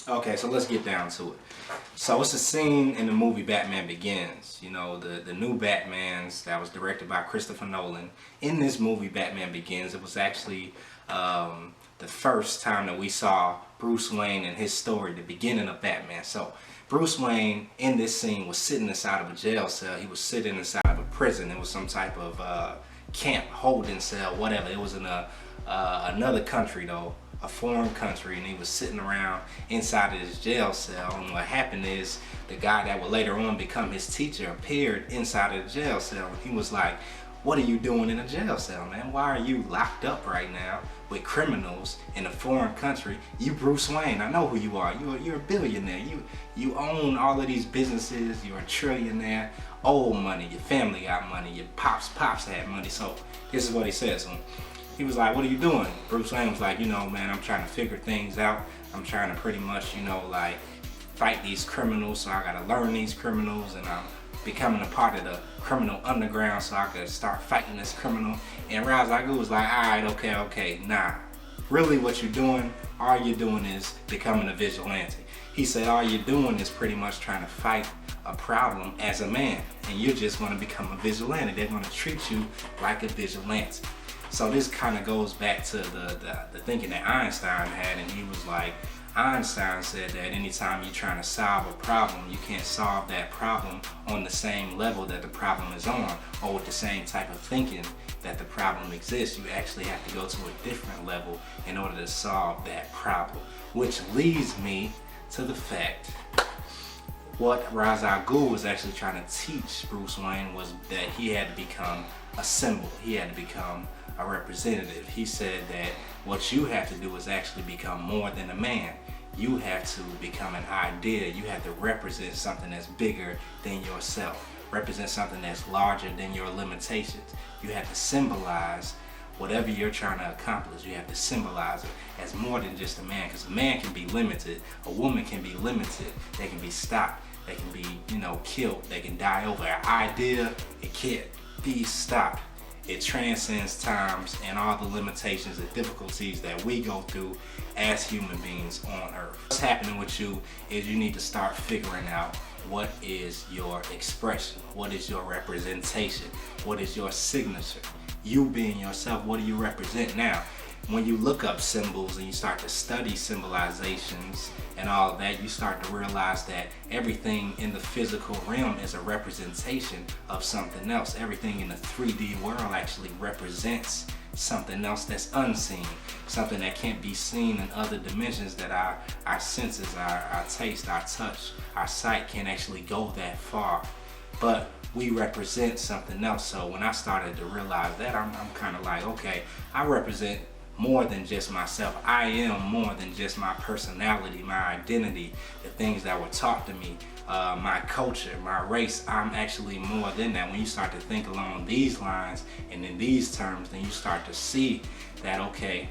Okay, so let's get down to it. So it's a scene in the movie Batman Begins. You know, the new Batman's that was directed by Christopher Nolan. In this movie Batman Begins, it was actually the first time that we saw Bruce Wayne and his story, the beginning of Batman. So Bruce Wayne in this scene was sitting inside of a jail cell. He was sitting inside of a prison. It was some type of camp, holding cell, whatever. It was in another country though, a foreign country, and he was sitting around inside of his jail cell. And what happened is the guy that would later on become his teacher appeared inside of the jail cell, and he was like, "What are you doing in a jail cell, man? Why are you locked up right now with criminals in a foreign country? You Bruce Wayne, I know who you are. You're a billionaire. You own all of these businesses. You're a trillionaire. Old money. Your family got money. Your pops had money." So this is what he says. He was like, "What are you doing?" Bruce Wayne was like, "Man, I'm trying to figure things out. I'm trying to pretty much, like fight these criminals. So I gotta learn these criminals, and I'm becoming a part of the criminal underground so I could start fighting this criminal." And Ra's al Ghul was like, "Alright, okay, nah. Really what you're doing, all you're doing is becoming a vigilante." He said, "All you're doing is pretty much trying to fight a problem as a man, and you're just going to become a vigilante. They're going to treat you like a vigilante." So this kind of goes back to the thinking that Einstein had, and he was like, Einstein said that anytime you're trying to solve a problem, you can't solve that problem on the same level that the problem is on, or with the same type of thinking that the problem exists. You actually have to go to a different level in order to solve that problem. Which leads me to the fact what Ra's al Ghul was actually trying to teach Bruce Wayne was that he had to become a symbol. He had to become a representative. He said that what you have to do is actually become more than a man. You have to become an idea. You have to represent something that's bigger than yourself. Represent something that's larger than your limitations. You have to symbolize whatever you're trying to accomplish. You have to symbolize it as more than just a man, because a man can be limited. A woman can be limited. They can be stopped. They can be, killed. They can die over. An idea, it can't be stopped. It transcends times and all the limitations and difficulties that we go through as human beings on Earth. What's happening with you is you need to start figuring out what is your expression, what is your representation, what is your signature. You being yourself, what do you represent? Now, when you look up symbols and you start to study symbolizations and all of that, you start to realize that everything in the physical realm is a representation of something else. Everything in the 3D world actually represents something else that's unseen, something that can't be seen in other dimensions, that our senses, our taste, our touch, our sight can't actually go that far. But we represent something else. So when I started to realize that, I'm kind of like, okay, I represent more than just myself. I am more than just my personality, my identity, the things that were taught to me, my culture, my race. I'm actually more than that. When you start to think along these lines and in these terms, then you start to see that, okay,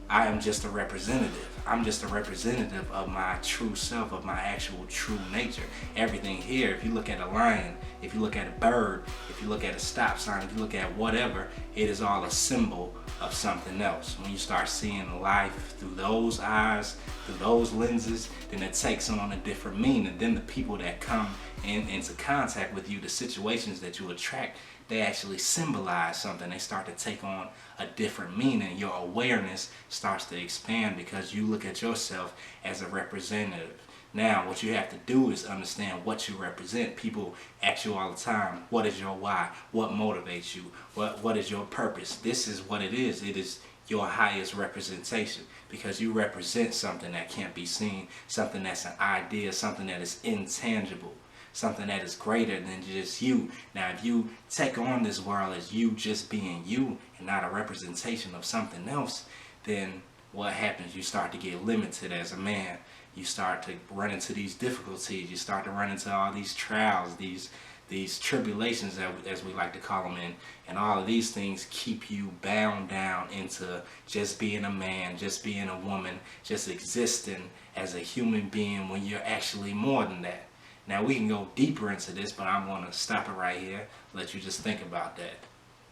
I am just a representative. I'm just a representative of my true self, of my actual true nature. Everything here, if you look at a lion, if you look at a bird, if you look at a stop sign, if you look at whatever, it is all a symbol of something else. When you start seeing life through those eyes, through those lenses, then it takes on a different meaning. Then the people that come into contact with you, the situations that you attract, they actually symbolize something. They start to take on a different meaning. Your awareness starts to expand because you look at yourself as a representative. Now, what you have to do is understand what you represent. People ask you all the time, what is your why? What motivates you? What is your purpose? This is what it is. It is your highest representation, because you represent something that can't be seen, something that's an idea, something that is intangible, something that is greater than just you. Now, if you take on this world as you just being you and not a representation of something else, then what happens? You start to get limited as a man. You start to run into these difficulties. You start to run into all these trials, these tribulations, as we like to call them, and all of these things keep you bound down into just being a man, just being a woman, just existing as a human being when you're actually more than that. Now, we can go deeper into this, but I'm going to stop it right here, let you just think about that.